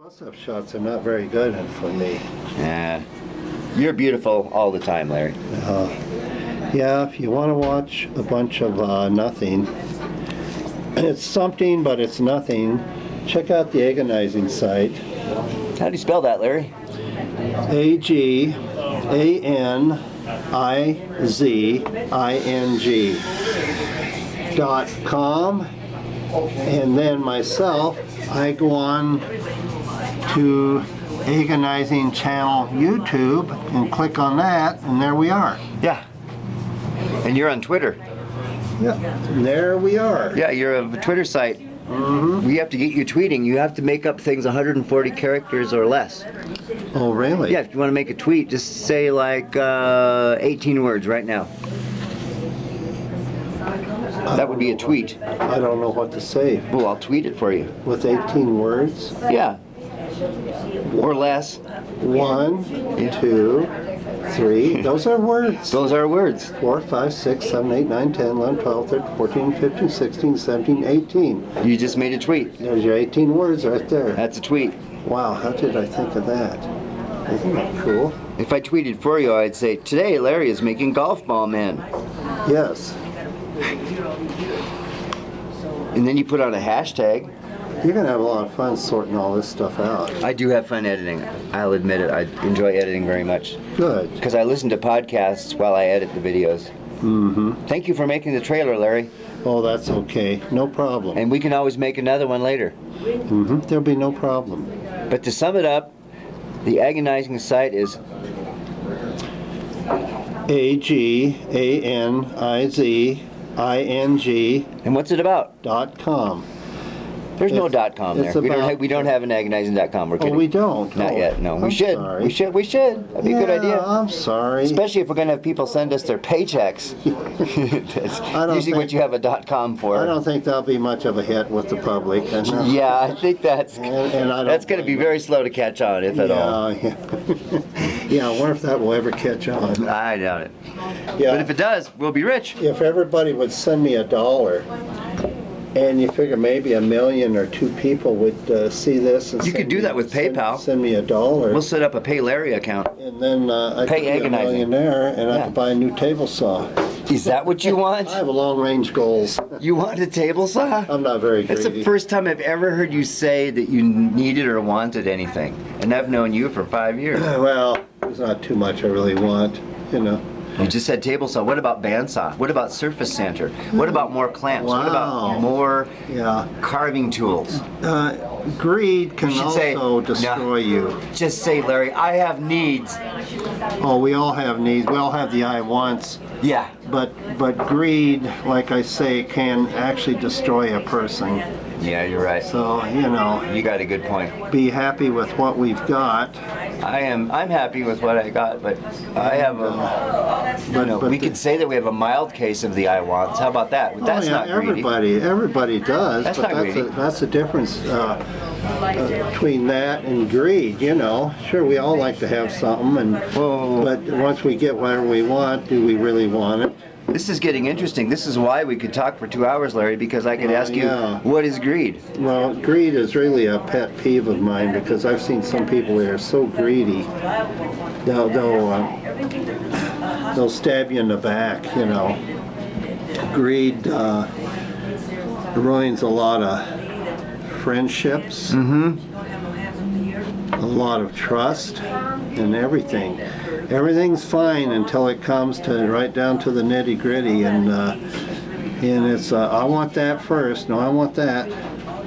Close-up shots are not very good for me. Yeah. You're beautiful all the time, Larry. Yeah, if you want to watch a bunch of nothing, it's something, but it's nothing, check out the agonizing site. How do you spell that, Larry? AGANIZING.com. And then myself, I go on to Agonizing Channel YouTube and click on that, and there we are. Yeah. And you're on Twitter. Yeah, and there we are. Yeah, you're a Twitter site. Mm-hmm. We have to get you tweeting. You have to make up things 140 characters or less. Oh, really? Yeah, if you want to make a tweet, just say like 18 words right now. That would be a tweet. I don't know what to say. Well, I'll tweet it for you. With 18 words? Yeah. Or less. 1, 2, 3. Those are words. Those are words. 4, 5, 6, 7, 8, 9, 10, 11, 12, 13, 14, 15, 16, 17, 18. You just made a tweet. There's your 18 words right there. That's a tweet. Wow, how did I think of that? Isn't that cool? If I tweeted for you, I'd say, today Larry is making golf ball men. Yes. And then you put on a hashtag. You're going to have a lot of fun sorting all this stuff out. I do have fun editing. I'll admit it. I enjoy editing very much. Good. Because I listen to podcasts while I edit the videos. Mm-hmm. Thank you for making the trailer, Larry. Oh, that's okay. No problem. And we can always make another one later. Mm-hmm. There'll be no problem. But to sum it up, the agonizing site is AGANIZING.com. And what's it about? There's no .com there. We don't have an agonizing.com. We're kidding. Oh, we don't? Not yet, no. I'm Sorry. We should. That'd be a good idea. I'm sorry. Especially if we're going to have people send us their paychecks. That's usually what you have a .com for. I don't think that'll be much of a hit with the public. Yeah, I think that's going to be very slow to catch on, if at all. Yeah. Yeah, I wonder if that will ever catch on. I doubt it. Yeah. But if it does, we'll be rich. If everybody would send me $1, and you figure maybe 1 million or 2 people would see this. And you could do that with PayPal. Send me $1. We'll set up a Pay Larry account. And then I could be a millionaire, and I could buy a new table saw. Is that what you want? I have long-range goals. You want a table saw? I'm not very greedy. That's the first time I've ever heard you say that you needed or wanted anything. And I've known you for 5 years. Well, there's not too much I really want, you know. You just said table saw. What about bandsaw? What about surface sander? What about more clamps? Wow. What about more carving tools? Greed can also destroy you. Just say, Larry, I have needs. Oh, we all have needs. We all have the I wants. Yeah. But greed, like I say, can actually destroy a person. Yeah, you're right. So, you know. You got a good point. Be happy with what we've got. I'm happy with what I got, but I have we could say that we have a mild case of the I wants. How about that? That's not greedy. Everybody does. That's but not greedy. That's the difference between that and greed, you know. Sure, we all like to have something, but once we get whatever we want, do we really want it? This is getting interesting. This is why we could talk for 2 hours, Larry, because I could ask you, what is greed? Well, greed is really a pet peeve of mine because I've seen some people that are so greedy, they'll stab you in the back, you know. Greed ruins a lot of friendships, a lot of trust, and everything. Everything's fine until it comes to right down to the nitty gritty, and it's I want that first. No, I want that.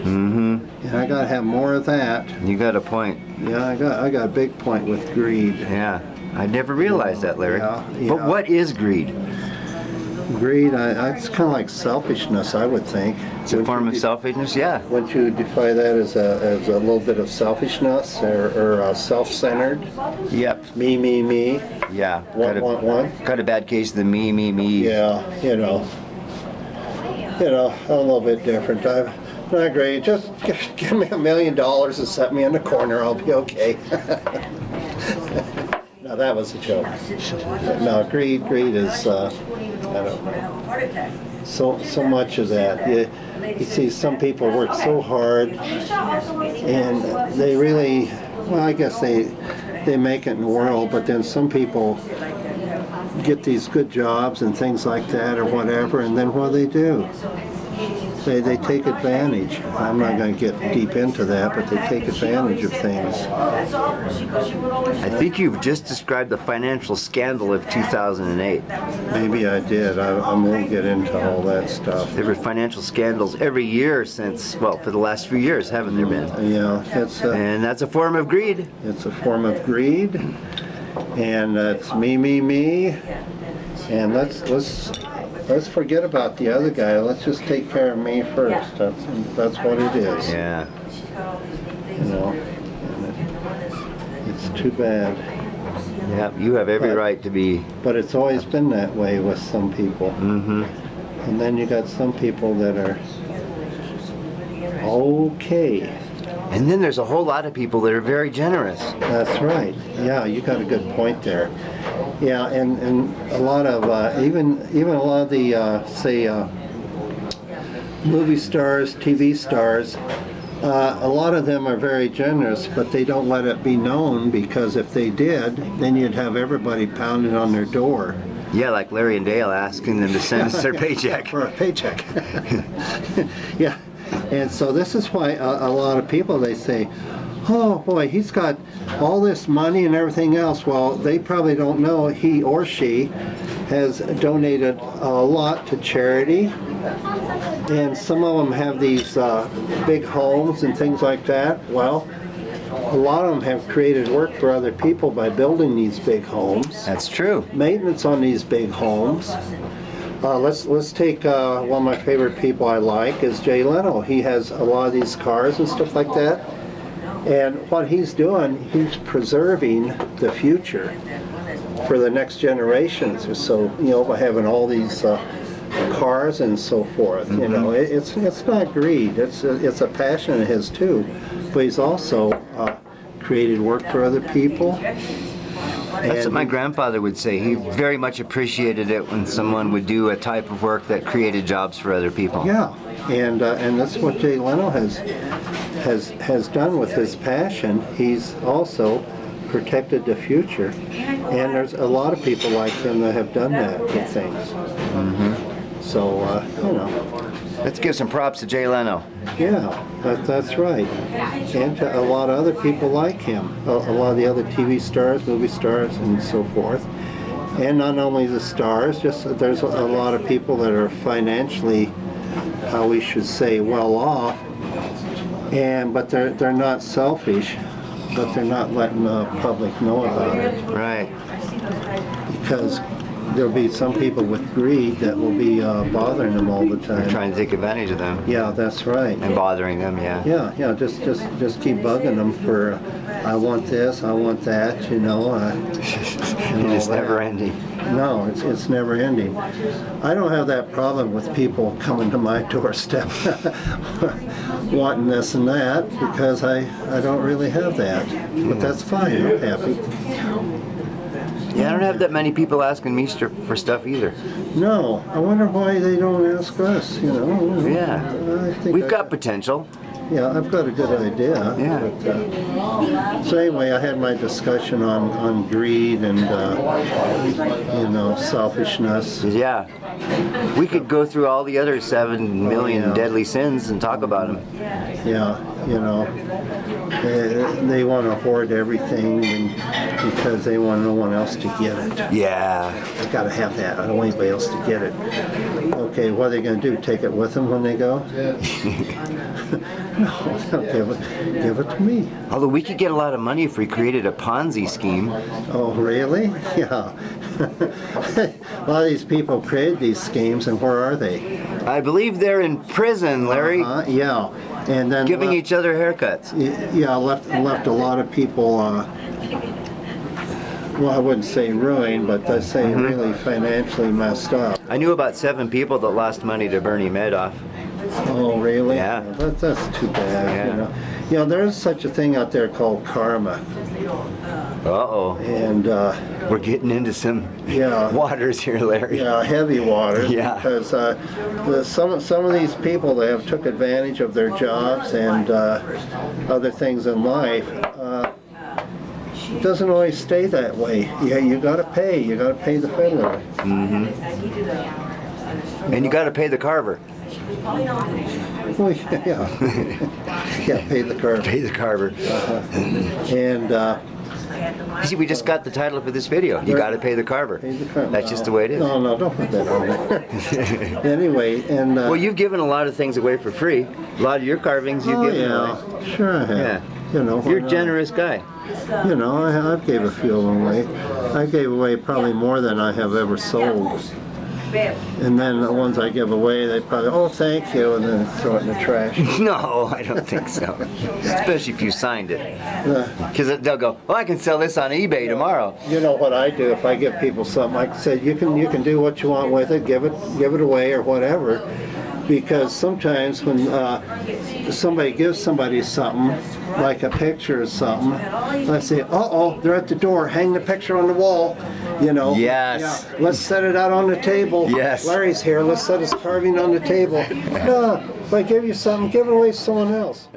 And I gotta have more of that. You got a point. Yeah, I got a big point with greed. Yeah, I never realized that, Larry. Yeah. But what is greed? Greed, it's kind of like selfishness, I would think. It's a form of selfishness, yeah. Wouldn't you define that as a little bit of selfishness or self-centered? Yep. Me. Yeah. Want. Got a bad case of the me. Yeah, you know, I'm a little bit different. I'm not great. Just give me $1 million and set me in the corner. I'll be okay. No, that was a joke. No, greed is. I don't know. So much of that. You see, some people work so hard And they really, well, I guess they make it in the world, but then some people get these good jobs and things like that or whatever, and then what do? They take advantage. I'm not going to get deep into that, but they take advantage of things. I think you've just described the financial scandal of 2008. Maybe I did. I won't get into all that stuff. There were financial scandals every year since, well, for the last few years, haven't there been? Yeah, and that's a form of greed. It's a form of greed, and it's me, and let's forget about the other guy. Let's just take care of me first. That's what it is. Yeah. You know, it's too bad. Yeah, you have every right to be. But it's always been that way with some people. Mm-hmm. And then you got some people that are okay. And then there's a whole lot of people that are very generous. That's right. Yeah, you got a good point there. Yeah, and a lot of even a lot of the movie stars, TV stars, a lot of them are very generous, but they don't let it be known, because if they did, then you'd have everybody pounding on their door. Yeah, like Larry and Dale asking them to send us their paycheck. For a paycheck. Yeah, and so this is why a lot of people, they say, oh boy, he's got all this money and everything else. Well, they probably don't know he or she has donated a lot to charity, and some of them have these big homes and things like that. Well, a lot of them have created work for other people by building these big homes. That's true. Maintenance on these big homes. Let's take one of my favorite people I like is Jay Leno. He has a lot of these cars and stuff like that. And what he's doing, he's preserving the future for the next generations. So, you know, by having all these cars and so forth, you know, it's not greed. It's a passion of his too. But he's also created work for other people. That's what my grandfather would say. He very much appreciated it when someone would do a type of work that created jobs for other people. Yeah, and that's what Jay Leno has done with his passion. He's also protected the future, and there's a lot of people like him that have done that with things. Mm-hmm. So you know. Let's give some props to Jay Leno. Yeah, that's right. And to a lot of other people like him. A lot of the other TV stars, movie stars, and so forth. And not only the stars, just there's a lot of people that are financially, how we should say, well off. But they're not selfish, but they're not letting the public know about it. Right. Because there'll be some people with greed that will be bothering them all the time. They're trying to take advantage of them. Yeah, that's right. And bothering them, yeah. Yeah, just keep bugging them for, I want this, I want that, you know. It's never ending. No, it's never ending. I don't have that problem with people coming to my doorstep wanting this and that, because I don't really have that. But that's fine, I'm happy. Yeah, I don't have that many people asking me for stuff either. No, I wonder why they don't ask us, you know. Yeah, I think we've got potential. Yeah, I've got a good idea. Yeah. But, so anyway, I had my discussion on greed and, you know, selfishness. Yeah. We could go through all the other 7 million deadly sins and talk about them. Yeah, you know, they want to hoard everything because they want no one else to get it. Yeah. I got to have that. I don't want anybody else to get it. Okay, what are they going to do? Take it with them when they go? No, give it to me. Although we could get a lot of money if we created a Ponzi scheme. Oh, really? Yeah. A lot of these people created these schemes, and where are they? I believe they're in prison, Larry. Yeah. And then giving each other haircuts. Yeah, left a lot of people, well, I wouldn't say ruined, but I'd say really financially messed up. I knew about 7 people that lost money to Bernie Madoff. Oh, really? Yeah. That's too bad. Yeah. You know? You know, there's such a thing out there called karma. Uh-oh. And we're getting into some waters here, Larry. Yeah, heavy waters. Yeah. Because some of these people, they have took advantage of their jobs and other things in life. It doesn't always stay that way. Yeah, you got to pay. You got to pay the fiddler. Mm-hmm. And you got to pay the carver. Well, yeah. Yeah, pay the carver. Pay the carver. And you see, we just got the title for this video. You got to pay the carver. Pay the carver. That's just the way it is. No, don't put that on there. Anyway, and well, you've given a lot of things away for free. A lot of your carvings you've given away. Sure I have. Yeah. You know, you're a generous guy. You know, I gave a few of them away. I gave away probably more than I have ever sold. And then the ones I give away, they probably, oh, thank you, and then throw it in the trash. No, I don't think so. Especially if you signed it. Because they'll go, oh, I can sell this on eBay tomorrow. You know what I do if I give people something? I say, you can do what you want with it, give it away or whatever. Because sometimes when somebody gives somebody something, like a picture or something, let's say, uh-oh, they're at the door, hang the picture on the wall, you know. Yes. Yeah, let's set it out on the table. Yes. Larry's here, let's set his carving on the table. No, if I give you something, give it away to someone else.